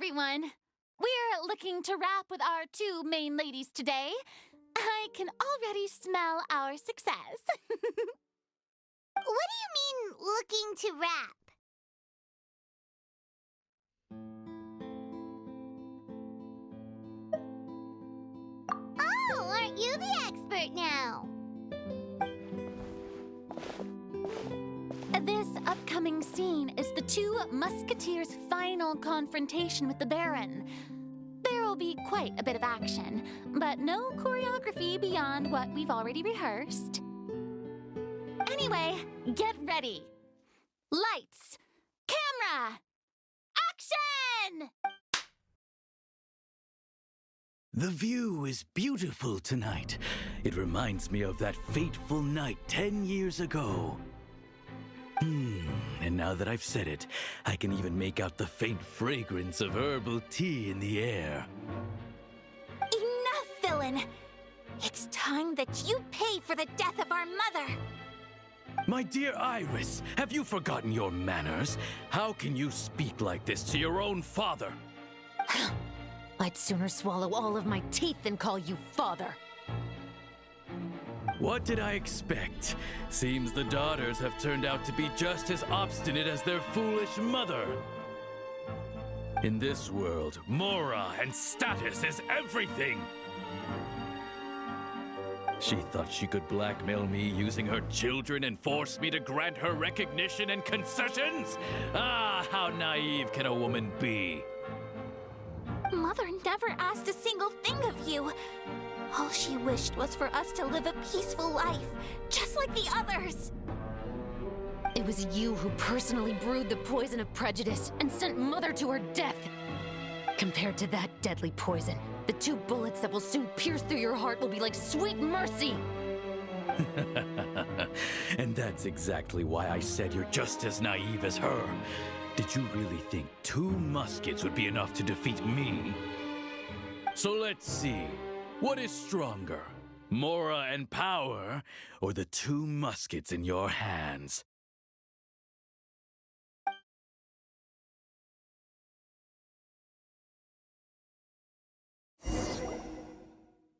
everyone. We're looking to wrap with our two main ladies today. I can already smell our success. What do you mean, looking to wrap? Oh, aren't you the expert now? This upcoming scene is the two musketeers' final confrontation with the Baron. There will be quite a bit of action, but no choreography beyond what we've already rehearsed. Anyway, get ready. Lights, camera, action! The view is beautiful tonight. It reminds me of that fateful night 10 years ago. And now that I've said it, I can even make out the faint fragrance of herbal tea in the air. Enough, villain! It's time that you pay for the death of our mother! My dear Iris, have you forgotten your manners? How can you speak like this to your own father? I'd sooner swallow all of my teeth than call you father. What did I expect? Seems the daughters have turned out to be just as obstinate as their foolish mother. In this world, Mora and status is everything! She thought she could blackmail me using her children and force me to grant her recognition and concessions? Ah, how naive can a woman be? Mother never asked a single thing of you. All she wished was for us to live a peaceful life, just like the others. It was you who personally brewed the poison of prejudice and sent Mother to her death. Compared to that deadly poison, the 2 bullets that will soon pierce through your heart will be like sweet mercy. And that's exactly why I said you're just as naive as her. Did you really think 2 muskets would be enough to defeat me? So let's see. What is stronger, Mora and power, or the 2 muskets in your hands?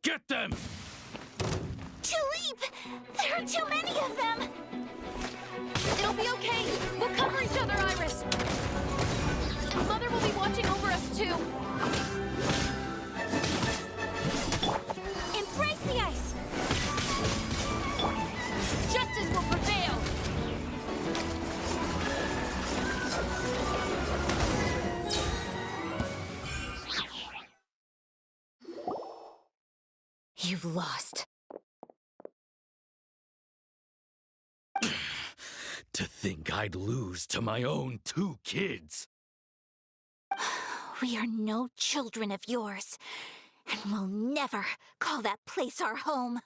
Get them! Tulip! There are too many of them! It'll be okay. We'll cover each other, Iris. Mother will be watching over us, too. Embrace the ice! Justice will prevail. You've lost. To think I'd lose to my own 2 kids. We are no children of yours, and we'll never call that place our home.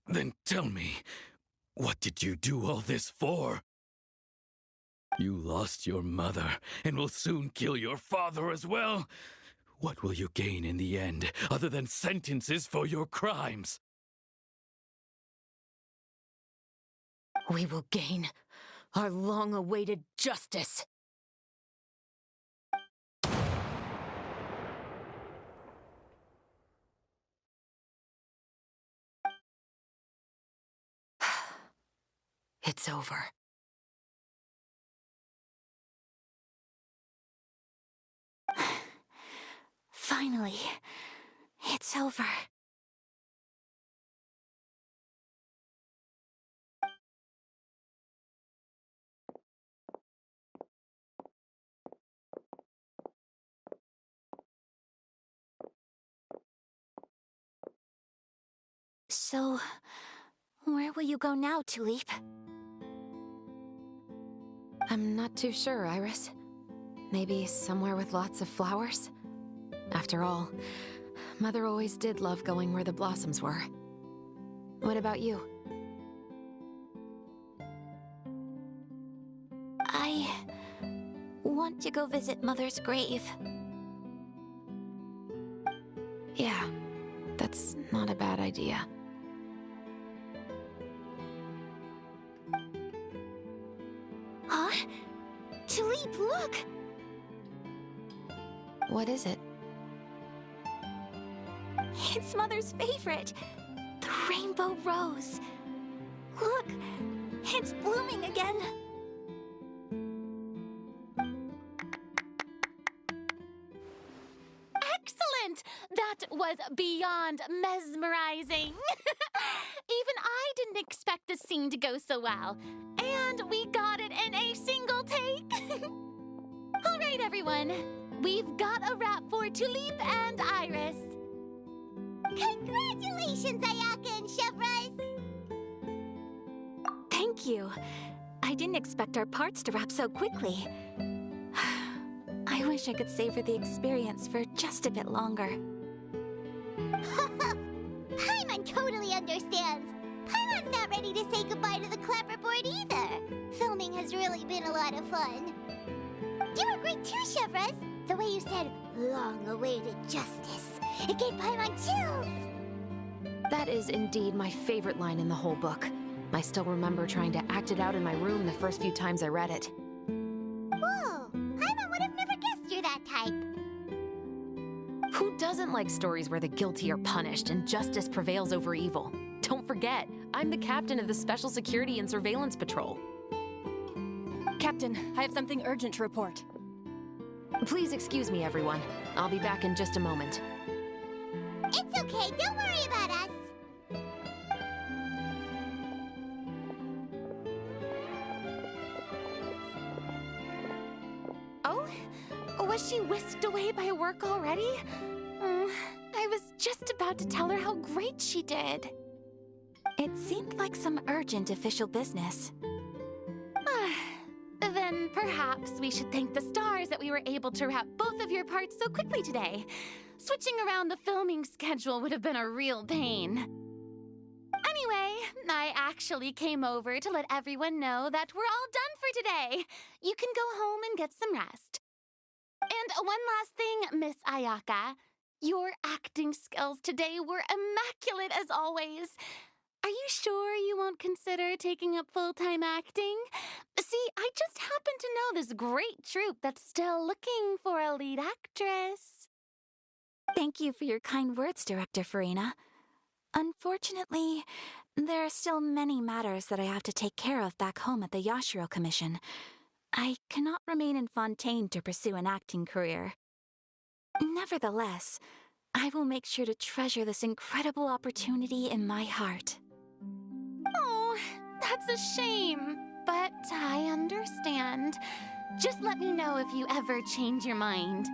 Then tell me, what did you do all this for? You lost your mother, and will soon kill your father as well. What will you gain in the end, other than sentences for your crimes? We will gain our long-awaited justice. It's over. Finally, it's over. So, where will you go now, Tulip? I'm not too sure, Iris. Maybe somewhere with lots of flowers? After all, Mother always did love going where the blossoms were. What about you? I want to go visit Mother's grave. Yeah, that's not a bad idea. Huh? Tulip, look! What is it? It's Mother's favorite, the rainbow rose. Look, it's blooming again. Excellent! That was beyond mesmerizing. Even I didn't expect the scene to go so well. And we got it in a single take. All right, everyone. We've got a wrap for Tulip and Iris. Congratulations, Ayaka and Chevres! Thank you. I didn't expect our parts to wrap so quickly. I wish I could savor the experience for just a bit longer. Paimon totally understands. Paimon's not ready to say goodbye to the clapperboard either. Filming has really been a lot of fun. You were great too, Chevres. The way you said, long-awaited justice. It gave Paimon chills. That is indeed my favorite line in the whole book. I still remember trying to act it out in my room the first few times I read it. Whoa, Paimon would have never guessed you're that type. Who doesn't like stories where the guilty are punished and justice prevails over evil? Don't forget, I'm the captain of the Special Security and Surveillance Patrol. Captain, I have something urgent to report. Please excuse me, everyone. I'll be back in just a moment. It's okay, don't worry about us. Oh? Was she whisked away by work already? I was just about to tell her how great she did. It seemed like some urgent official business. Then perhaps we should thank the stars that we were able to wrap both of your parts so quickly today. Switching around the filming schedule would have been a real pain. Anyway, I actually came over to let everyone know that we're all done for today. You can go home and get some rest. And one last thing, Miss Ayaka. Your acting skills today were immaculate as always. Are you sure you won't consider taking up full-time acting? See, I just happen to know this great troupe that's still looking for a lead actress. Thank you for your kind words, Director Farina. Unfortunately, there are still many matters that I have to take care of back home at the Yashiro Commission. I cannot remain in Fontaine to pursue an acting career. Nevertheless, I will make sure to treasure this incredible opportunity in my heart. Oh, that's a shame, but I understand. Just let me know if you ever change your mind.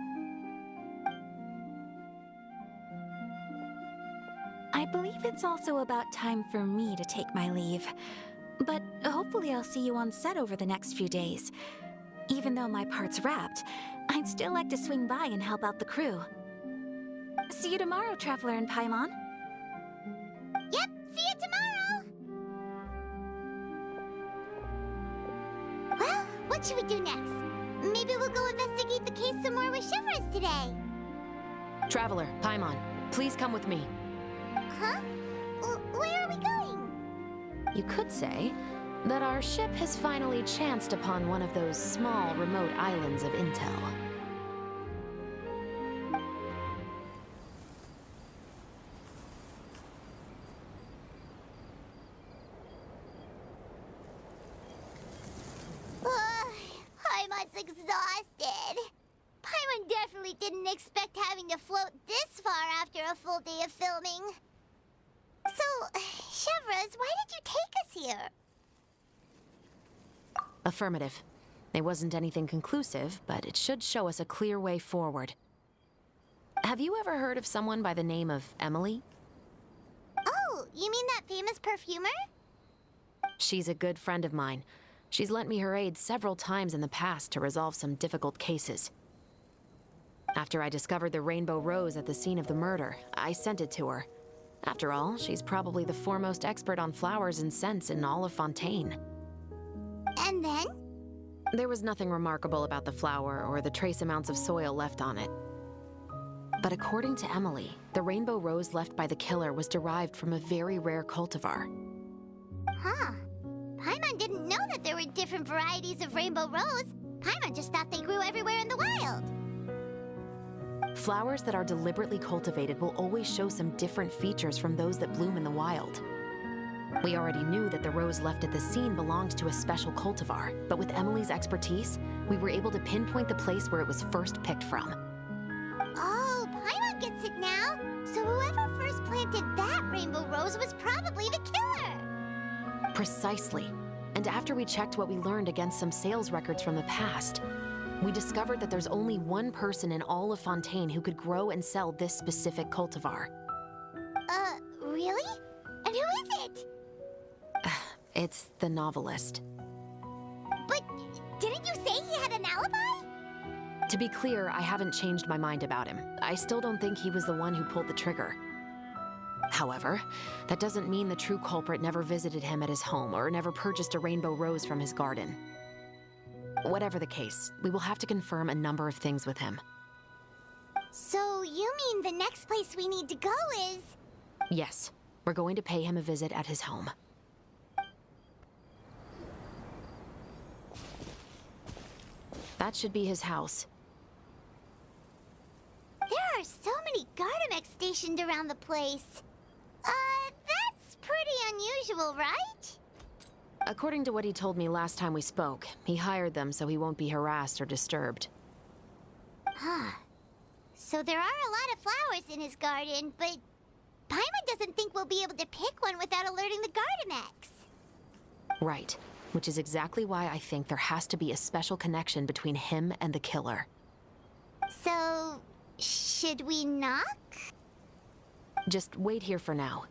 I believe it's also about time for me to take my leave. But hopefully I'll see you on set over the next few days. Even though my part's wrapped, I'd still like to swing by and help out the crew. See you tomorrow, Traveler and Paimon. Yep, see you tomorrow. Well, what should we do next? Maybe we'll go investigate the case some more with Chevres today. Traveler, Paimon, please come with me. Huh? Where are we going? You could say that our ship has finally chanced upon one of those small, remote islands of intel. Paimon's exhausted. Paimon definitely didn't expect having to float this far after a full day of filming. So, Chevres, why did you take us here? Affirmative. It wasn't anything conclusive, but it should show us a clear way forward. Have you ever heard of someone by the name of Emily? Oh, you mean that famous perfumer? She's a good friend of mine. She's lent me her aid several times in the past to resolve some difficult cases. After I discovered the rainbow rose at the scene of the murder, I sent it to her. After all, she's probably the foremost expert on flowers and scents in all of Fontaine. And then? There was nothing remarkable about the flower or the trace amounts of soil left on it. But according to Emily, the rainbow rose left by the killer was derived from a very rare cultivar. Huh. Paimon didn't know that there were different varieties of rainbow rose. Paimon just thought they grew everywhere in the wild. Flowers that are deliberately cultivated will always show some different features from those that bloom in the wild. We already knew that the rose left at the scene belonged to a special cultivar, but with Emily's expertise, we were able to pinpoint the place where it was first picked from. Oh, Paimon gets it now. So whoever first planted that rainbow rose was probably the killer. Precisely. And after we checked what we learned against some sales records from the past, we discovered that there's only one person in all of Fontaine who could grow and sell this specific cultivar. Really? And who is it? It's the novelist. But didn't you say he had an alibi? To be clear, I haven't changed my mind about him. I still don't think he was the one who pulled the trigger. However, that doesn't mean the true culprit never visited him at his home or never purchased a rainbow rose from his garden. Whatever the case, we will have to confirm a number of things with him. So you mean the next place we need to go is... Yes, we're going to pay him a visit at his home. That should be his house. There are so many Gardamex stationed around the place. That's pretty unusual, right? According to what he told me last time we spoke, he hired them so he won't be harassed or disturbed. Huh. So there are a lot of flowers in his garden, but Paimon doesn't think we'll be able to pick one without alerting the Gardamex. Right, which is exactly why I think there has to be a special connection between him and the killer. So, should we knock? Just wait here for now.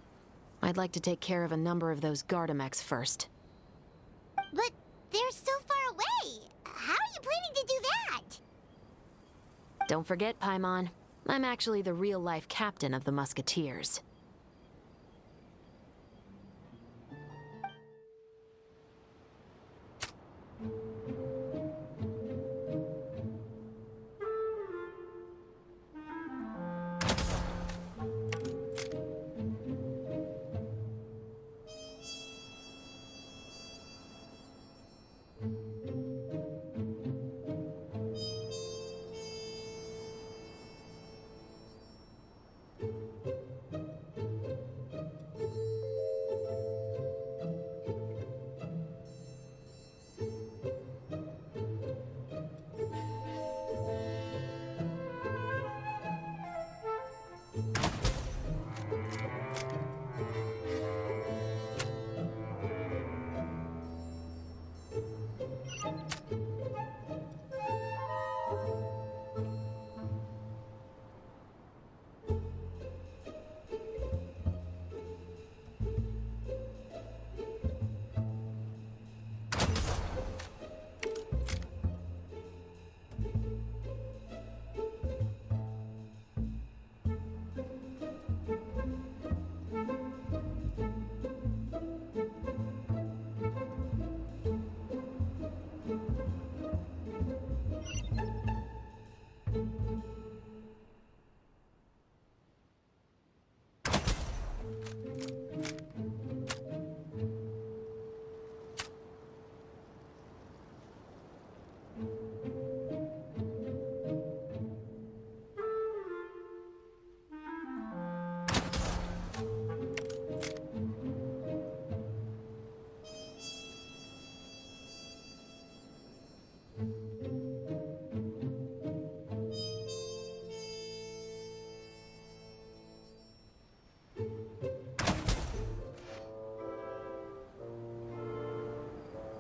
I'd like to take care of a number of those Gardamex first. But they're so far away. How are you planning to do that? Don't forget, Paimon, I'm actually the real-life captain of the Musketeers.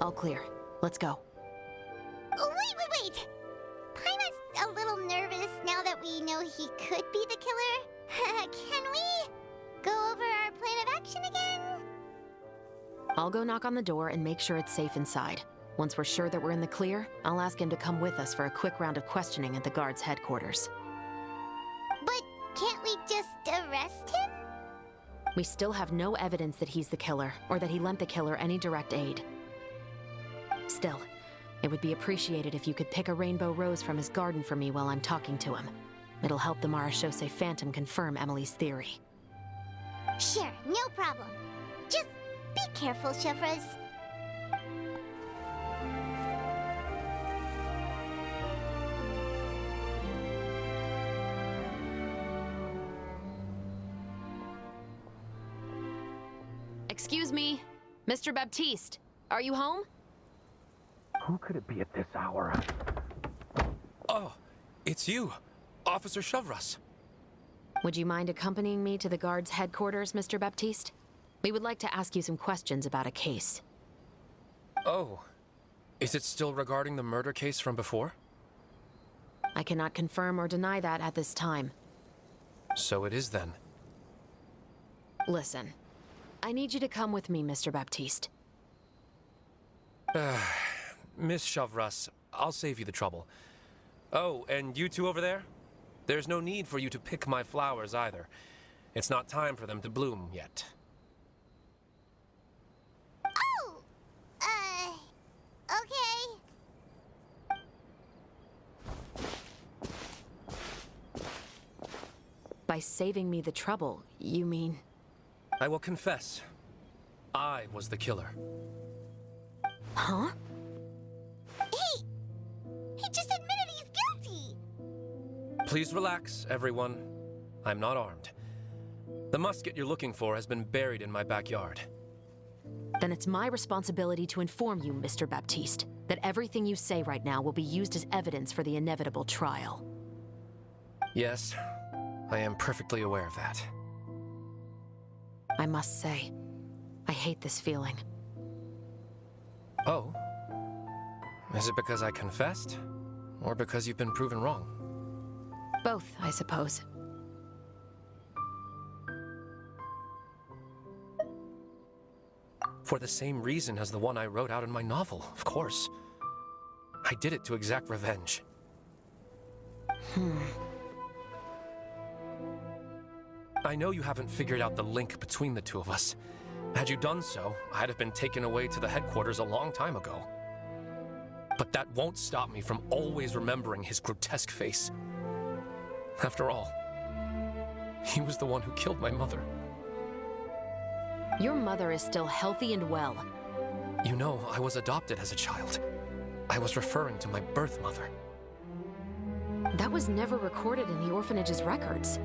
All clear. Let's go. Oh, wait! Paimon's a little nervous now that we know he could be the killer. Can we go over our plan of action again? I'll go knock on the door and make sure it's safe inside. Once we're sure that we're in the clear, I'll ask him to come with us for a quick round of questioning at the guard's headquarters. But can't we just arrest him? We still have no evidence that he's the killer, or that he lent the killer any direct aid. Still, it would be appreciated if you could pick a rainbow rose from his garden for me while I'm talking to him. It'll help the Marechaussee Phantom confirm Emily's theory. Sure, no problem. Just be careful, Chevres. Excuse me, Mr. Baptiste, are you home? Who could it be at this hour? Oh, it's you, Officer Shavras. Would you mind accompanying me to the guard's headquarters, Mr. Baptiste? We would like to ask you some questions about a case. Oh, is it still regarding the murder case from before? I cannot confirm or deny that at this time. So it is then. Listen, I need you to come with me, Mr. Baptiste. Miss Shavras, I'll save you the trouble. Oh, and you two over there? There's no need for you to pick my flowers either. It's not time for them to bloom yet. Oh! Okay. By saving me the trouble, you mean... I will confess. I was the killer. Huh? He just admitted he's guilty! Please relax, everyone. I'm not armed. The musket you're looking for has been buried in my backyard. Then it's my responsibility to inform you, Mr. Baptiste, that everything you say right now will be used as evidence for the inevitable trial. Yes, I am perfectly aware of that. I must say, I hate this feeling. Oh? Is it because I confessed? Or because you've been proven wrong? Both, I suppose. For the same reason as the one I wrote out in my novel, of course. I did it to exact revenge. I know you haven't figured out the link between the two of us. Had you done so, I'd have been taken away to the headquarters a long time ago. But that won't stop me from always remembering his grotesque face. After all, he was the one who killed my mother. Your mother is still healthy and well. You know, I was adopted as a child. I was referring to my birth mother. That was never recorded in the orphanage's records.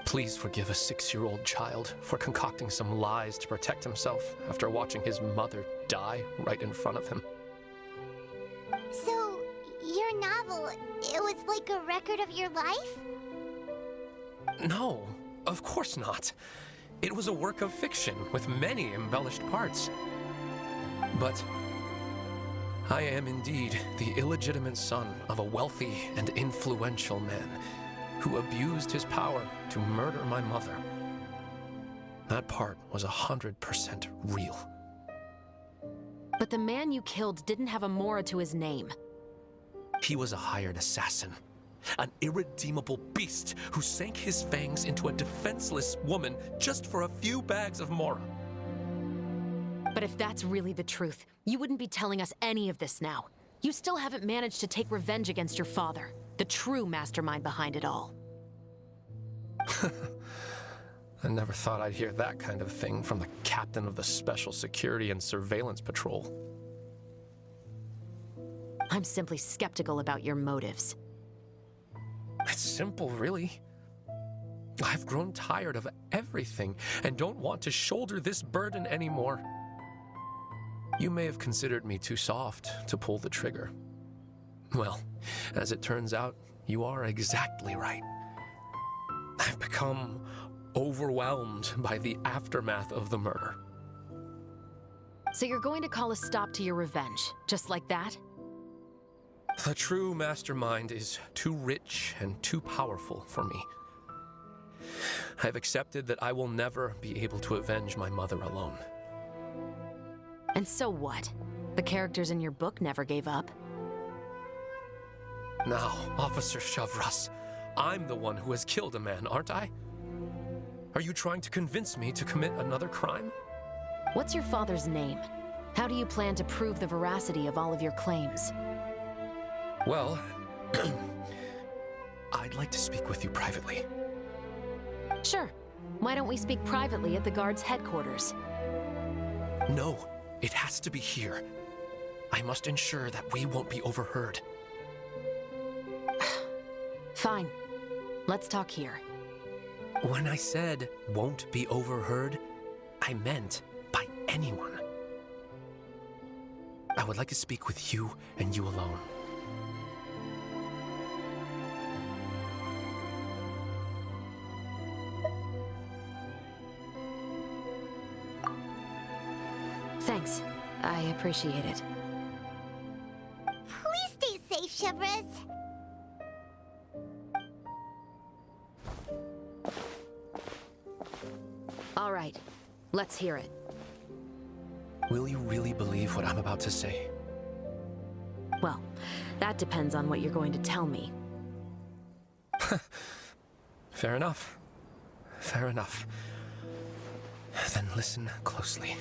Please forgive a 6-year-old child for concocting some lies to protect himself after watching his mother die right in front of him. So, your novel, it was like a record of your life? No, of course not. It was a work of fiction with many embellished parts. But I am indeed the illegitimate son of a wealthy and influential man who abused his power to murder my mother. That part was 100% real. But the man you killed didn't have a Mora to his name. He was a hired assassin. An irredeemable beast who sank his fangs into a defenseless woman just for a few bags of Mora. But if that's really the truth, you wouldn't be telling us any of this now. You still haven't managed to take revenge against your father, the true mastermind behind it all. I never thought I'd hear that kind of thing from the captain of the Special Security and Surveillance Patrol. I'm simply skeptical about your motives. It's simple, really. I've grown tired of everything and don't want to shoulder this burden anymore. You may have considered me too soft to pull the trigger. Well, as it turns out, you are exactly right. I've become overwhelmed by the aftermath of the murder. So you're going to call a stop to your revenge, just like that? The true mastermind is too rich and too powerful for me. I've accepted that I will never be able to avenge my mother alone. And so what? The characters in your book never gave up. Now, Officer Shavras, I'm the one who has killed a man, aren't I? Are you trying to convince me to commit another crime? What's your father's name? How do you plan to prove the veracity of all of your claims? Well, I'd like to speak with you privately. Sure. Why don't we speak privately at the guard's headquarters? No, it has to be here. I must ensure that we won't be overheard. Fine. Let's talk here. When I said won't be overheard, I meant by anyone. I would like to speak with you and you alone. Thanks. I appreciate it. Please stay safe, Chevres. All right. Let's hear it. Will you really believe what I'm about to say? Well, that depends on what you're going to tell me. Fair enough. Fair enough. Then listen closely.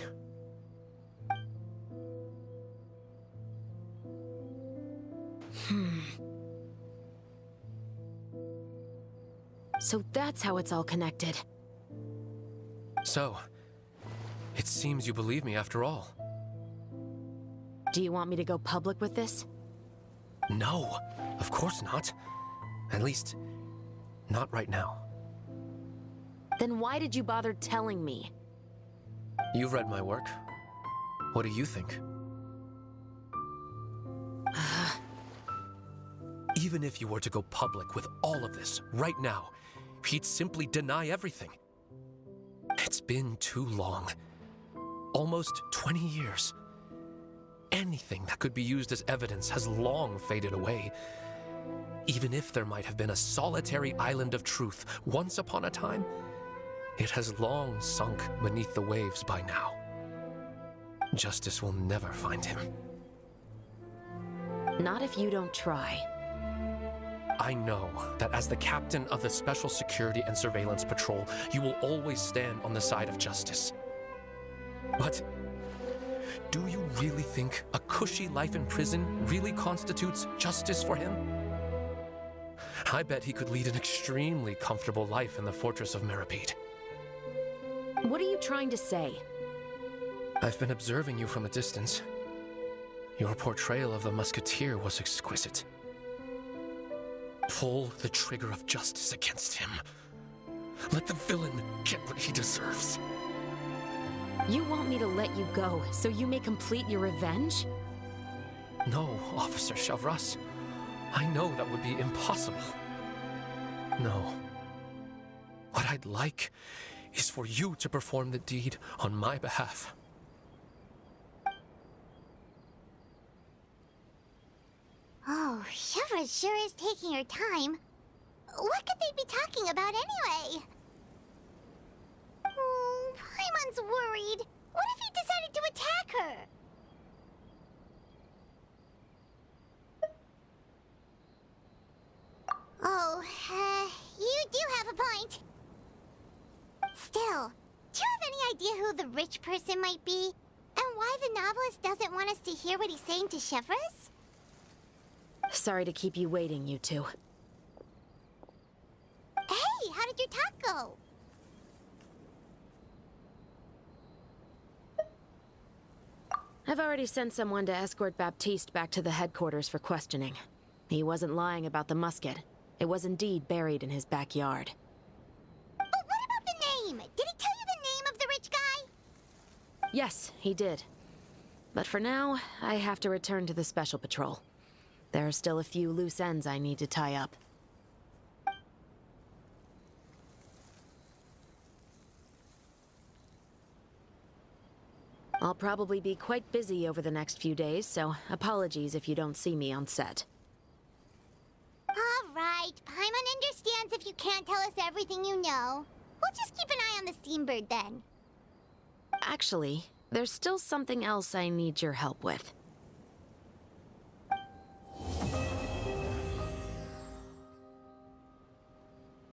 So that's how it's all connected. So, it seems you believe me after all. Do you want me to go public with this? No, of course not. At least, not right now. Then why did you bother telling me? You've read my work. What do you think? Even if you were to go public with all of this right now, he'd simply deny everything. It's been too long. Almost 20 years. Anything that could be used as evidence has long faded away. Even if there might have been a solitary island of truth once upon a time, it has long sunk beneath the waves by now. Justice will never find him. Not if you don't try. I know that as the captain of the Special Security and Surveillance Patrol, you will always stand on the side of justice. But do you really think a cushy life in prison really constitutes justice for him? I bet he could lead an extremely comfortable life in the fortress of Meripede. What are you trying to say? I've been observing you from a distance. Your portrayal of the Musketeer was exquisite. Pull the trigger of justice against him. Let the villain get what he deserves. You want me to let you go so you may complete your revenge? No, Officer Chevres. I know that would be impossible. No. What I'd like is for you to perform the deed on my behalf. Oh, Chevres sure is taking her time. What could they be talking about anyway? Oh, Paimon's worried. What if he decided to attack her? Oh, you do have a point. Still, do you have any idea who the rich person might be? And why the novelist doesn't want us to hear what he's saying to Chevres? Sorry to keep you waiting, you two. Hey, how did your talk go? I've already sent someone to escort Baptiste back to the headquarters for questioning. He wasn't lying about the musket. It was indeed buried in his backyard. But what about the name? Did he tell you the name of the rich guy? Yes, he did. But for now, I have to return to the Special Patrol. There are still a few loose ends I need to tie up. I'll probably be quite busy over the next few days, so apologies if you don't see me on set. All right, Paimon understands if you can't tell us everything you know. We'll just keep an eye on the Steambird then. Actually, there's still something else I need your help with.